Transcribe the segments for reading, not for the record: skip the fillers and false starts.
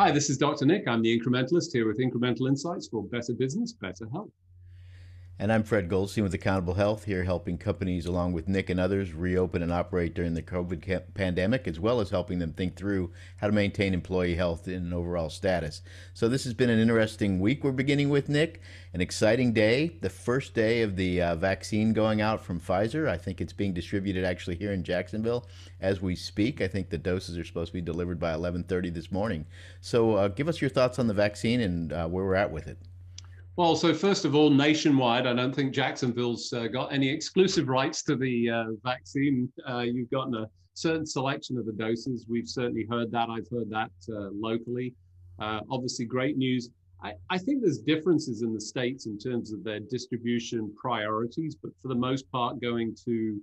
Hi, this is Dr. Nick. I'm the incrementalist here with Incremental Insights for better business, better health. And I'm Fred Goldstein with Accountable Health, here helping companies, along with Nick and others, reopen and operate during the COVID pandemic, as well as helping them think through how to maintain employee health and overall status. So this has been an interesting week we're beginning with, Nick. An exciting day, the first day of the vaccine going out from Pfizer. I think it's being distributed actually here in Jacksonville as we speak. I think the doses are supposed to be delivered by 11:30 this morning. So give us your thoughts on the vaccine and where we're at with it. Well, so first of all, nationwide, I don't think Jacksonville's got any exclusive rights to the vaccine. You've gotten a certain selection of the doses. We've certainly heard that. I've heard that locally. Obviously, great news. I think there's differences in the states in terms of their distribution priorities, but for the most part, going to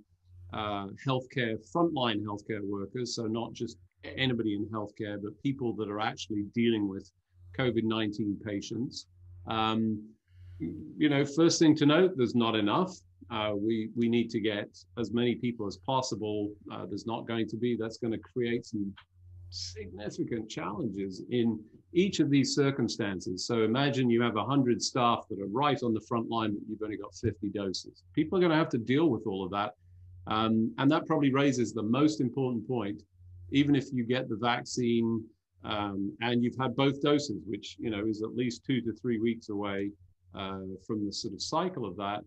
healthcare, frontline healthcare workers, so not just anybody in healthcare, but people that are actually dealing with COVID-19 patients. First thing to note, there's not enough. We need to get as many people as possible. There's not going to be. That's going to create some significant challenges in each of these circumstances. So imagine you have 100 staff that are right on the front line, but you've only got 50 doses. People are going to have to deal with all of that. And that probably raises the most important point. Even if you get the vaccine and you've had both doses, which is at least 2 to 3 weeks away from the sort of cycle of that,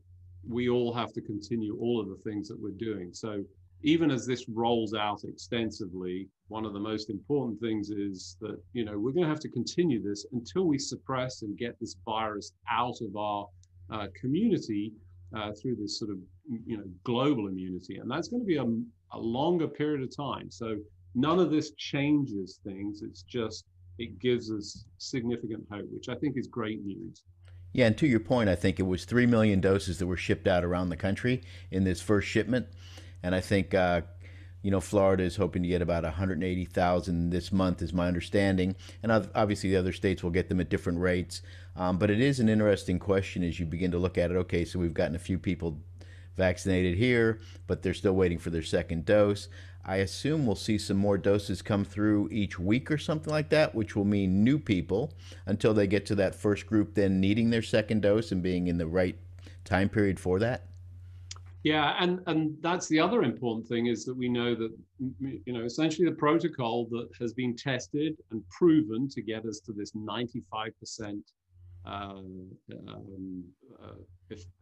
we all have to continue all of the things that we're doing. So even as this rolls out extensively, one of the most important things is that we're going to have to continue this until we suppress and get this virus out of our community through this sort of global immunity, and that's going to be a longer period of time. So none of this changes things. It gives us significant hope, which I think is great news. Yeah, and to your point, I think it was 3 million doses that were shipped out around the country in this first shipment. And I think, Florida is hoping to get about 180,000 this month, is my understanding. And obviously, the other states will get them at different rates. But it is an interesting question as you begin to look at it. Okay, so we've gotten a few people vaccinated here, but they're still waiting for their second dose. I assume we'll see some more doses come through each week or something like that, which will mean new people until they get to that first group then needing their second dose and being in the right time period for that. Yeah, and that's the other important thing, is that we know that essentially the protocol that has been tested and proven to get us to this 95%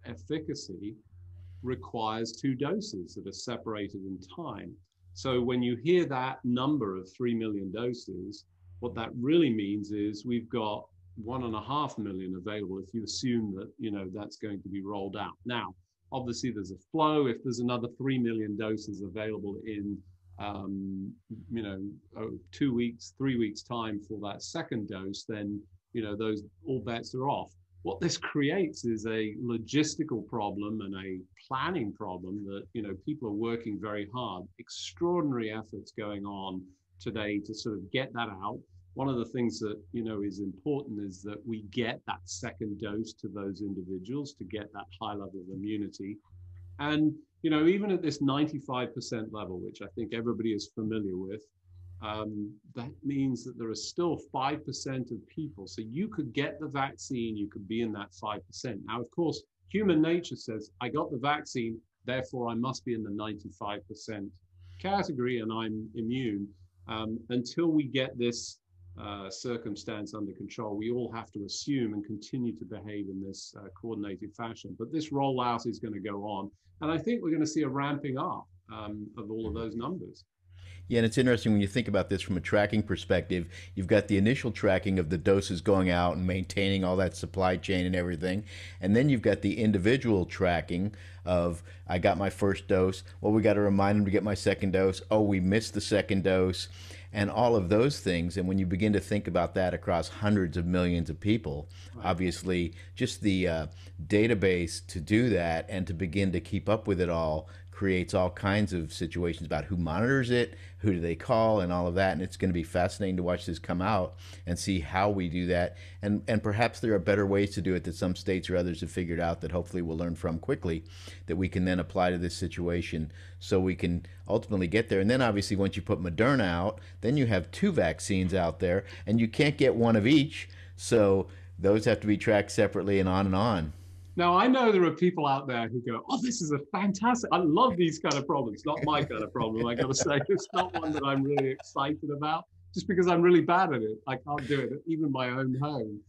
efficacy requires 2 doses that are separated in time. So when you hear that number of 3 million doses, what that really means is we've got 1.5 million available if you assume that that's going to be rolled out. Now, obviously, there's a flow. If there's another 3 million doses available in 2 weeks, 3 weeks time for that second dose, then those all bets are off. What this creates is a logistical problem and a planning problem that people are working very hard. Extraordinary efforts going on today to sort of get that out. One of the things that is important is that we get that second dose to those individuals to get that high level of immunity. And even at this 95% level, which I think everybody is familiar with, that means that there are still 5% of people. So you could get the vaccine, you could be in that 5%. Now, of course, human nature says, I got the vaccine, therefore I must be in the 95% category and I'm immune. Until we get this circumstance under control, we all have to assume and continue to behave in this coordinated fashion. But this rollout is going to go on. And I think we're going to see a ramping up of all of those numbers. Yeah, and it's interesting when you think about this from a tracking perspective. You've got the initial tracking of the doses going out and maintaining all that supply chain and everything. And then you've got the individual tracking of, I got my first dose. Well, we got to remind them to get my second dose. Oh, we missed the second dose. And all of those things. And when you begin to think about that across hundreds of millions of people, right, obviously just the database to do that and to begin to keep up with it all creates all kinds of situations about who monitors it, who do they call, and all of that. And it's going to be fascinating to watch this come out and see how we do that. And perhaps there are better ways to do it that some states or others have figured out that hopefully we'll learn from quickly, that we can then apply to this situation so we can ultimately get there. And then obviously once you put Moderna out, then you have two vaccines out there and you can't get one of each. So those have to be tracked separately and on and on. Now, I know there are people out there who go, oh, this is a fantastic, I love these kind of problems. Not my kind of problem, I got to say. It's not one that I'm really excited about, just because I'm really bad at it. I can't do it, even in my own home.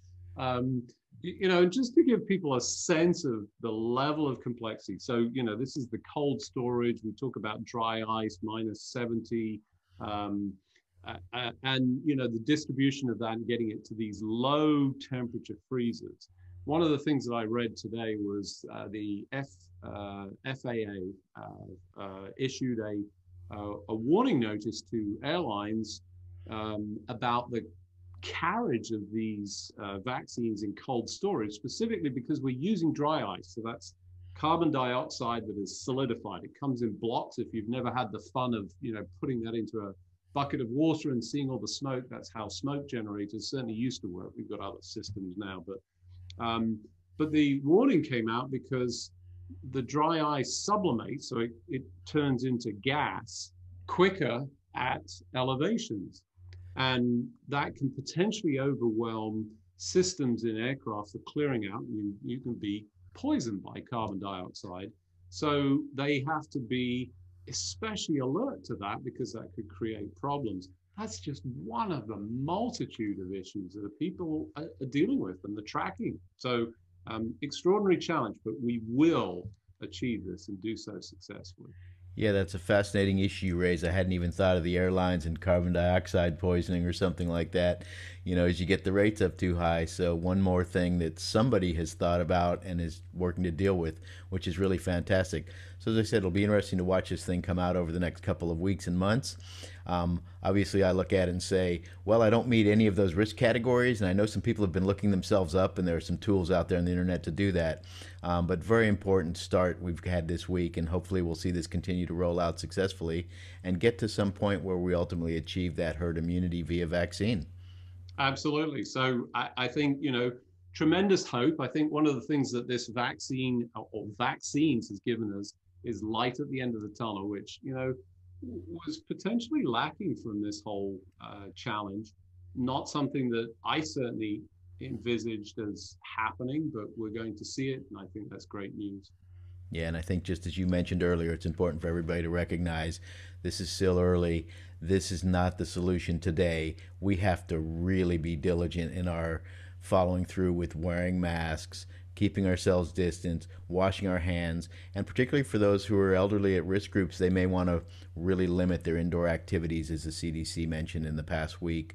Just to give people a sense of the level of complexity. So, this is the cold storage. We talk about dry ice, -70. The distribution of that and getting it to these low temperature freezers. One of the things that I read today was the FAA issued a warning notice to airlines about the carriage of these vaccines in cold storage, specifically because we're using dry ice. So that's carbon dioxide that is solidified. It comes in blocks. If you've never had the fun of putting that into a bucket of water and seeing all the smoke, that's how smoke generators certainly used to work. We've got other systems now, but the warning came out because the dry ice sublimates, so it turns into gas quicker at elevations. And that can potentially overwhelm systems in aircraft for clearing out. You can be poisoned by carbon dioxide. So they have to be especially alert to that because that could create problems. That's just one of the multitude of issues that people are dealing with and the tracking. So extraordinary challenge, but we will achieve this and do so successfully. Yeah, that's a fascinating issue you raise. I hadn't even thought of the airlines and carbon dioxide poisoning or something like that, as you get the rates up too high. So one more thing that somebody has thought about and is working to deal with, which is really fantastic. So as I said, it'll be interesting to watch this thing come out over the next couple of weeks and months. Obviously, I look at it and say, well, I don't meet any of those risk categories. And I know some people have been looking themselves up, and there are some tools out there on the internet to do that. But very important start we've had this week, and hopefully we'll see this continue to roll out successfully and get to some point where we ultimately achieve that herd immunity via vaccine. Absolutely. So I think, tremendous hope. I think one of the things that this vaccine or vaccines has given us is light at the end of the tunnel, which, was potentially lacking from this whole challenge. Not something that I certainly envisaged as happening, but we're going to see it. And I think that's great news. Yeah, and I think just as you mentioned earlier, it's important for everybody to recognize this is still early. This is not the solution today. We have to really be diligent in our following through with wearing masks, keeping ourselves distant, washing our hands, and particularly for those who are elderly at risk groups, they may want to really limit their indoor activities, as the CDC mentioned in the past week.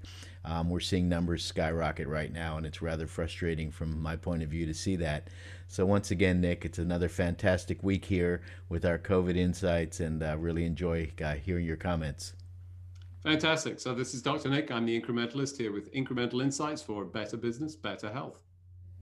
We're seeing numbers skyrocket right now, and it's rather frustrating from my point of view to see that. So once again, Nick, it's another fantastic week here with our COVID insights, and really enjoy hearing your comments. Fantastic. So this is Dr. Nick. I'm the incrementalist here with incremental insights for better business, better health.